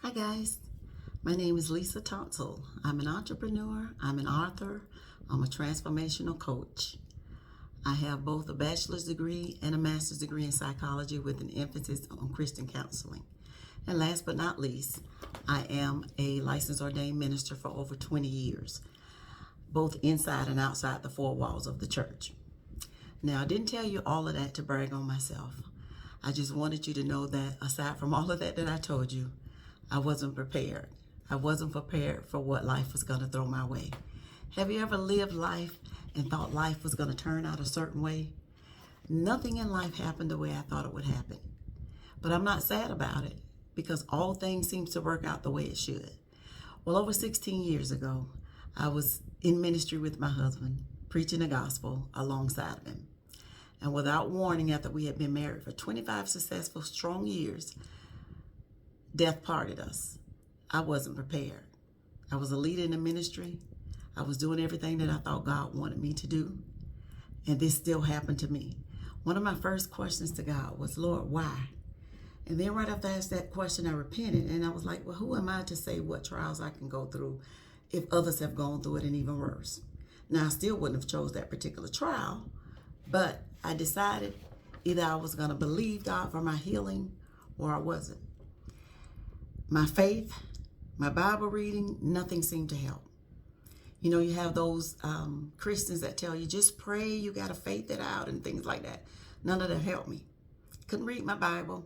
Hi guys, my name is Lisa Tonsel. I'm an entrepreneur, I'm an author, I'm a transformational coach. I have both a bachelor's degree and a master's degree in psychology with an emphasis on Christian counseling. And last but not least, I am a licensed ordained minister for over 20 years, both inside and outside the four walls of the church. Now, I didn't tell you all of that to brag on myself. I just wanted you to know that aside from all of that I told you, I wasn't prepared. I wasn't prepared for what life was going to throw my way. Have you ever lived life and thought life was going to turn out a certain way? Nothing in life happened the way I thought it would happen. But I'm not sad about it because all things seem to work out the way it should. Well, over 16 years ago, I was in ministry with my husband, preaching the gospel alongside of him. And without warning, after we had been married for 25 successful, strong years, death parted us. I wasn't prepared. I was a leader in the ministry. I was doing everything that I thought God wanted me to do. And this still happened to me. One of my first questions to God was, Lord, why? And then right after I asked that question, I repented. And I was like, well, who am I to say what trials I can go through if others have gone through it and even worse? Now, I still wouldn't have chose that particular trial, but I decided either I was going to believe God for my healing or I wasn't. My faith, my Bible reading, nothing seemed to help. You know, you have those Christians that tell you, just pray, you got to faith it out and things like that. None of that helped me. Couldn't read my Bible.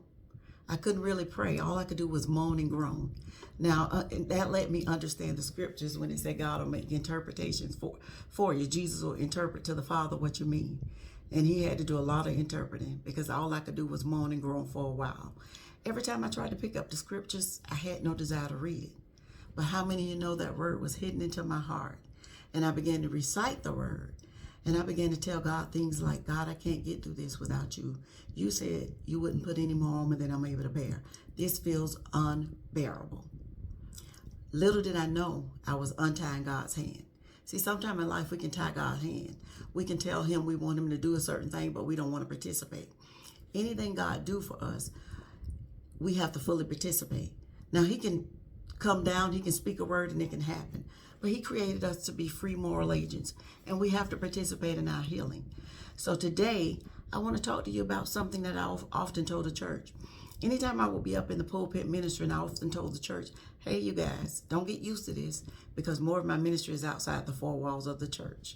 I couldn't really pray. All I could do was moan and groan. Now, that let me understand the scriptures when it said God will make interpretations for you. Jesus will interpret to the Father what you mean. And he had to do a lot of interpreting because all I could do was moan and groan for a while. Every time I tried to pick up the scriptures, I had no desire to read it. But how many of you know that word was hidden into my heart? And I began to recite the word. And I began to tell God things like, God, I can't get through this without you. You said you wouldn't put any more on me than I'm able to bear. This feels unbearable. Little did I know I was untying God's hand. See, sometime in life we can tie God's hand. We can tell him we want him to do a certain thing, but we don't want to participate. Anything God do for us, we have to fully participate. Now, he can come down, he can speak a word, and it can happen. But he created us to be free moral agents, and we have to participate in our healing. So today, I want to talk to you about something that I often told the church. Anytime I would be up in the pulpit ministry, and I often told the church, hey, you guys, don't get used to this, because more of my ministry is outside the four walls of the church.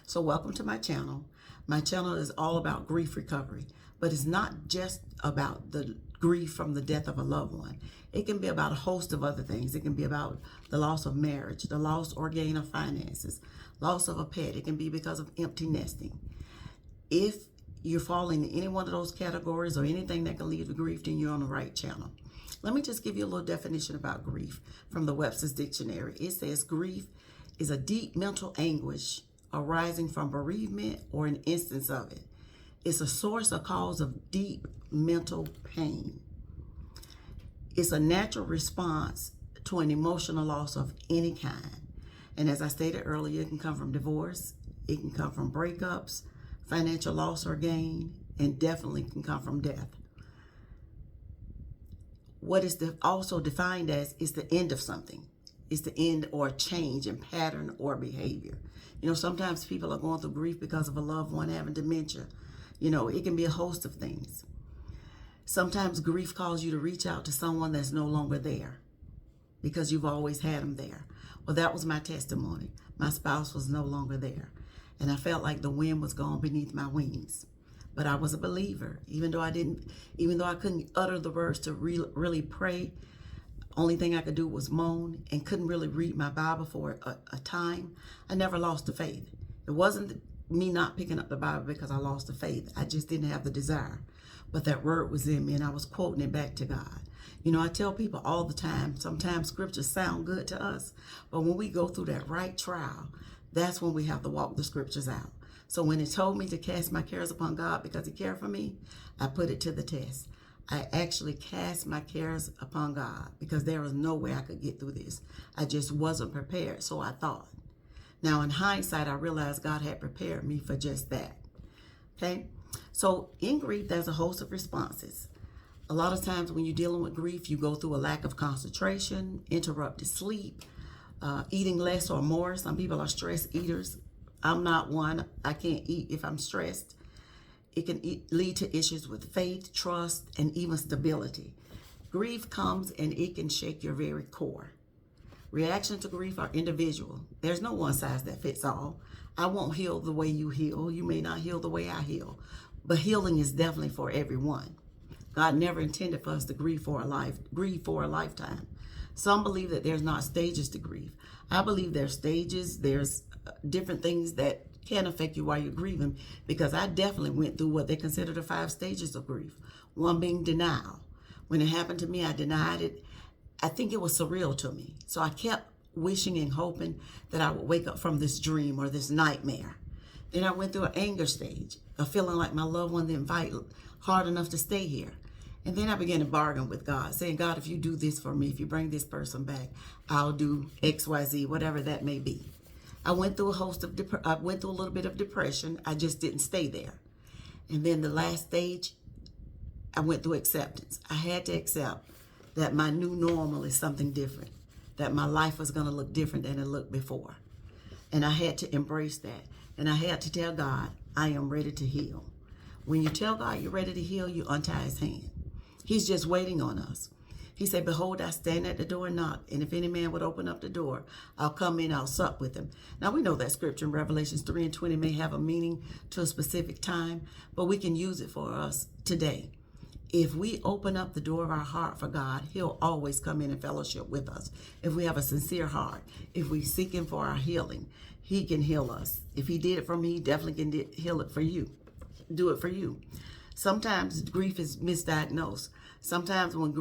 So welcome to my channel. My channel is all about grief recovery, but it's not just about the grief from the death of a loved one. It can be about a host of other things. It can be about the loss of marriage, the loss or gain of finances, loss of a pet. It can be because of empty nesting. If you're falling in any one of those categories or anything that can lead to grief, then you're on the right channel. Let me just give you a little definition about grief from the Webster's Dictionary. It says grief is a deep mental anguish arising from bereavement or an instance of it. It's a source or cause of deep mental pain. It's a natural response to an emotional loss of any kind. And as I stated earlier, it can come from divorce, it can come from breakups, financial loss or gain, and definitely can come from death. What is also defined as is the end of something. It's the end or change in pattern or behavior. You know, sometimes people are going through grief because of a loved one having dementia. You know, it can be a host of things. Sometimes grief calls you to reach out to someone that's no longer there because you've always had them there. Well, that was my testimony. My spouse was no longer there. And I felt like the wind was gone beneath my wings. But I was a believer, even though I couldn't utter the words to really pray. Only thing I could do was moan and couldn't really read my Bible for a time. I never lost the faith. It wasn't me not picking up the Bible because I lost the faith. I just didn't have the desire. But that word was in me and I was quoting it back to God. You know, I tell people all the time, sometimes scriptures sound good to us, but when we go through that right trial, that's when we have to walk the scriptures out. So when it told me to cast my cares upon God because he cared for me, I put it to the test. I actually cast my cares upon God because there was no way I could get through this. I just wasn't prepared, so I thought. Now, in hindsight, I realized God had prepared me for just that. Okay? So in grief, there's a host of responses. A lot of times when you're dealing with grief, you go through a lack of concentration, interrupted sleep, eating less or more. Some people are stress eaters. I'm not one. I can't eat if I'm stressed. It can lead to issues with faith, trust, and even stability. Grief comes and it can shake your very core. Reactions to grief are individual. There's no one size that fits all. I won't heal the way you heal. You may not heal the way I heal. But healing is definitely for everyone. God never intended for us to grieve for a lifetime. Some believe that there's not stages to grief. I believe there's stages. There's different things that can affect you while you're grieving, because I definitely went through what they consider the 5 stages of grief. One being denial. When it happened to me, I denied it. I think it was surreal to me. So I kept wishing and hoping that I would wake up from this dream or this nightmare. Then I went through an anger stage, a feeling like my loved one didn't fight hard enough to stay here. And then I began to bargain with God, saying, God, if you do this for me, if you bring this person back, I'll do X, Y, Z, whatever that may be. I went through a little bit of depression. I just didn't stay there. And then the last stage, I went through acceptance. I had to accept that my new normal is something different, that my life was going to look different than it looked before. And I had to embrace that. And I had to tell God, I am ready to heal. When you tell God you're ready to heal, you untie his hand. He's just waiting on us. He said, behold, I stand at the door and knock, and if any man would open up the door, I'll come in, I'll sup with him. Now, we know that scripture in Revelations 3:20 may have a meaning to a specific time, but we can use it for us today. If we open up the door of our heart for God, he'll always come in and fellowship with us. If we have a sincere heart, if we seek him for our healing, he can heal us. If he did it for me, he definitely can heal it for you. Do it for you. Sometimes grief is misdiagnosed. Sometimes when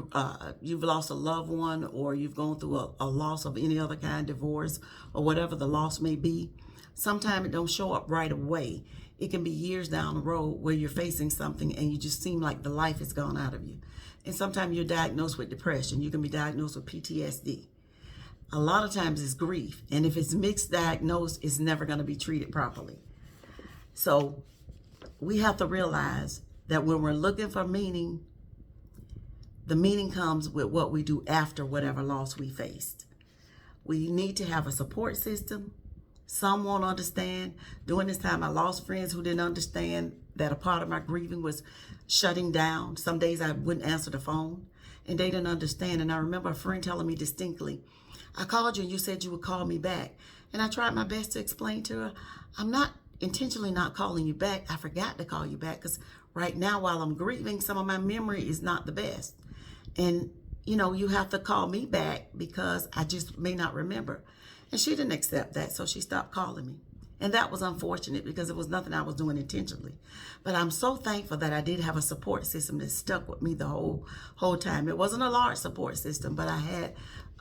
you've lost a loved one, or you've gone through a loss of any other kind, divorce, or whatever the loss may be, sometimes it don't show up right away. It can be years down the road where you're facing something and you just seem like the life has gone out of you. And sometimes you're diagnosed with depression. You can be diagnosed with PTSD. A lot of times it's grief. And if it's mixed diagnosed, it's never going to be treated properly. So we have to realize that when we're looking for meaning, the meaning comes with what we do after whatever loss we faced. We need to have a support system. Some won't understand. During this time, I lost friends who didn't understand that a part of my grieving was shutting down. Some days I wouldn't answer the phone, and they didn't understand. And I remember a friend telling me distinctly, I called you and you said you would call me back. And I tried my best to explain to her, I'm not intentionally not calling you back. I forgot to call you back because right now, while I'm grieving, some of my memory is not the best. And, you have to call me back because I just may not remember. And she didn't accept that, so she stopped calling me. And that was unfortunate because it was nothing I was doing intentionally. But I'm so thankful that I did have a support system that stuck with me the whole time. It wasn't a large support system, but I had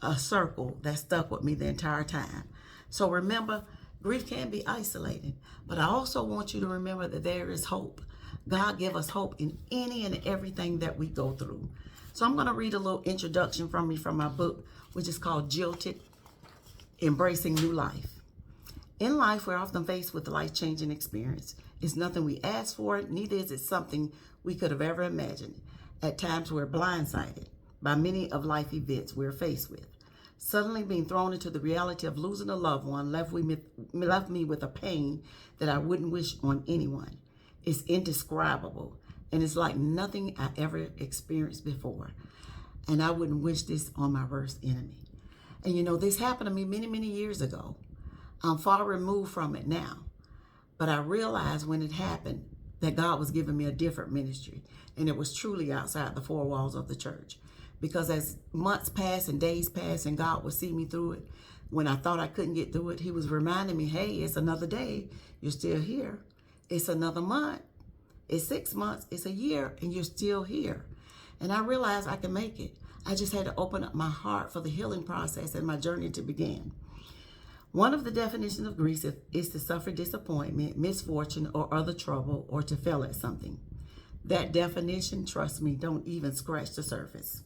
a circle that stuck with me the entire time. So remember, grief can be isolating, but I also want you to remember that there is hope. God give us hope in any and everything that we go through. So I'm going to read a little introduction from my book, which is called Jilted, Embracing New Life. In life, we're often faced with a life-changing experience. It's nothing we asked for, neither is it something we could have ever imagined. At times, we're blindsided by many of life events we're faced with. Suddenly being thrown into the reality of losing a loved one left me with a pain that I wouldn't wish on anyone. It's indescribable, and it's like nothing I ever experienced before. And I wouldn't wish this on my worst enemy. And this happened to me many, many years ago. I'm far removed from it now. But I realized when it happened that God was giving me a different ministry. And it was truly outside the 4 walls of the church. Because as months passed and days passed and God would see me through it, when I thought I couldn't get through it, he was reminding me, hey, it's another day. You're still here. It's another month. It's 6 months. It's a year. And you're still here. And I realized I can make it. I just had to open up my heart for the healing process and my journey to begin. One of the definitions of grief is to suffer disappointment, misfortune, or other trouble, or to fail at something. That definition, trust me, don't even scratch the surface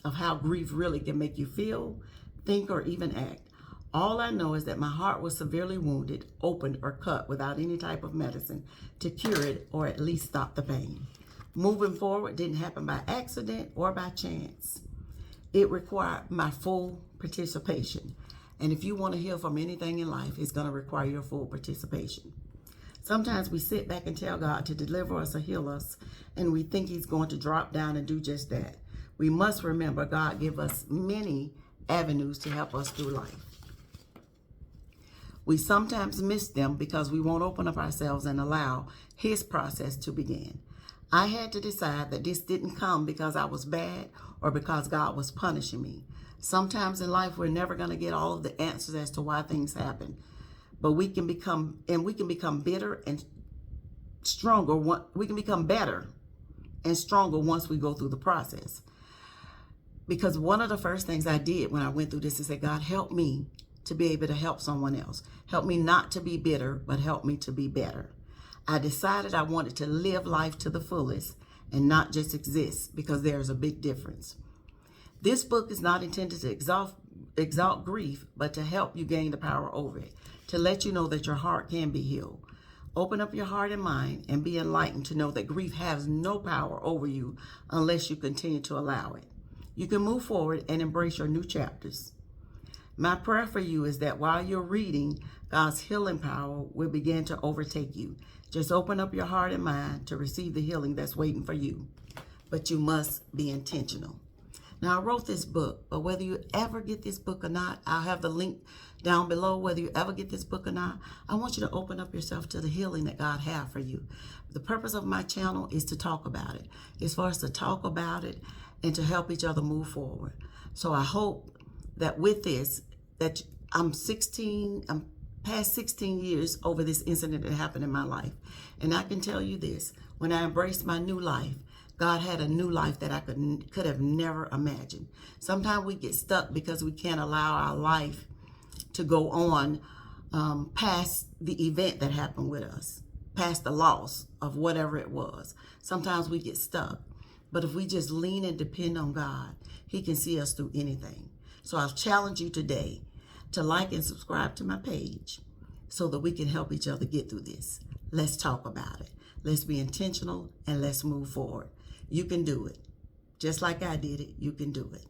of how grief really can make you feel, think, or even act. All I know is that my heart was severely wounded, opened, or cut without any type of medicine to cure it or at least stop the pain. Moving forward didn't happen by accident or by chance. It required my full participation. And if you want to heal from anything in life, it's going to require your full participation. Sometimes we sit back and tell God to deliver us or heal us, and we think he's going to drop down and do just that. We must remember God give us many avenues to help us through life. We sometimes miss them because we won't open up ourselves and allow his process to begin. I had to decide that this didn't come because I was bad or because God was punishing me. Sometimes in life, we're never going to get all of the answers as to why things happen. But we can become bitter and stronger. We can become better and stronger once we go through the process. Because one of the first things I did when I went through this is say, God, help me to be able to help someone else. Help me not to be bitter, but help me to be better. I decided I wanted to live life to the fullest and not just exist, because there's a big difference. This book is not intended to exalt grief, but to help you gain the power over it, to let you know that your heart can be healed. Open up your heart and mind and be enlightened to know that grief has no power over you unless you continue to allow it. You can move forward and embrace your new chapters. My prayer for you is that while you're reading, God's healing power will begin to overtake you. Just open up your heart and mind to receive the healing that's waiting for you. But you must be intentional. Now, I wrote this book, but whether you ever get this book or not, I'll have the link down below. Whether you ever get this book or not, I want you to open up yourself to the healing that God has for you. The purpose of my channel is to talk about it. It's for us to talk about it and to help each other move forward. So I hope that with this, that I'm past 16 years over this incident that happened in my life. And I can tell you this, when I embraced my new life, God had a new life that I could have never imagined. Sometimes we get stuck because we can't allow our life to go on past the event that happened with us, past the loss of whatever it was. Sometimes we get stuck. But if we just lean and depend on God, he can see us through anything. So I'll challenge you today to like and subscribe to my page so that we can help each other get through this. Let's talk about it. Let's be intentional and let's move forward. You can do it. Just like I did it, you can do it.